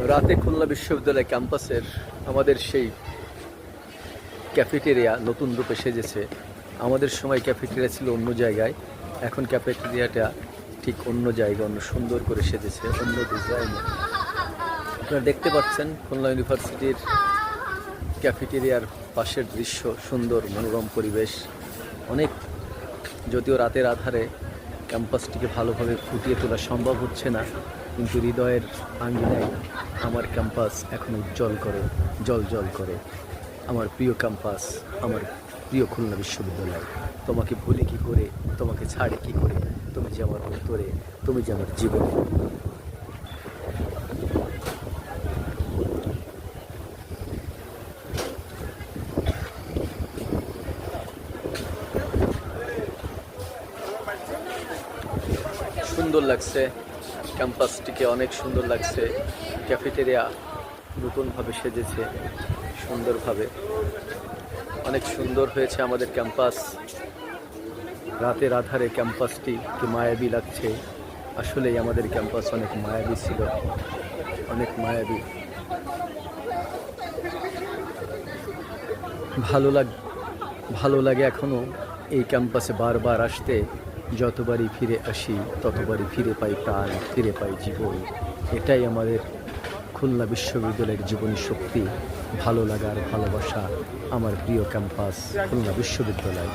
রাতে খুলনা বিশ্ববিদ্যালয় ক্যাম্পাসের আমাদের সেই ক্যাফেটেরিয়া নতুন রূপে সেজেছে। আমাদের সময় ক্যাফেটেরিয়া ছিল অন্য জায়গায়, এখন ক্যাফেটেরিয়াটা ঠিক অন্য জায়গায়, অন্য সুন্দর করে সেজেছে, অন্য ডিজাইনে। আপনারা দেখতে পাচ্ছেন খুলনা ইউনিভার্সিটির ক্যাফেটেরিয়ার পাশের দৃশ্য, সুন্দর মনোরম পরিবেশ। অনেক, যদিও রাতের আধারে ক্যাম্পাসটিকে ভালোভাবে ফুটিয়ে তোলা সম্ভব হচ্ছে না, কিন্তু হৃদয়ের আঙ্গিনায় আমার ক্যাম্পাস এখন উজ্জ্বল করে, জল করে। আমার প্রিয় ক্যাম্পাস, আমার প্রিয় খুলনা বিশ্ববিদ্যালয়। তোমাকে ভুলি কী করে, তোমাকে ছাড়ি কী করে, তুমি যে আমার অন্তরে, তুমি যে আমার জীবনে। সুন্দর লাগছে ক্যাম্পাসটিকে, অনেক সুন্দর লাগছে। ক্যাফেটেরিয়া নতুনভাবে সেজেছে সুন্দরভাবে, অনেক সুন্দর হয়েছে আমাদের ক্যাম্পাস। রাতের আধারে ক্যাম্পাসটি কি মায়াবী লাগছে। আসলেই আমাদের ক্যাম্পাস অনেক মায়াবী ছিল, অনেক মায়াবী। ভালো লাগে এখনও এই ক্যাম্পাসে বারবার আসতে। যতবারই ফিরে আসি ততবারই ফিরে পাই প্রাণ, ফিরে পাই জীবন। এটাই আমাদের খুলনা বিশ্ববিদ্যালয়ের জীবনী শক্তি, ভালো লাগার ভালোবাসা। আমার প্রিয় ক্যাম্পাস খুলনা বিশ্ববিদ্যালয়।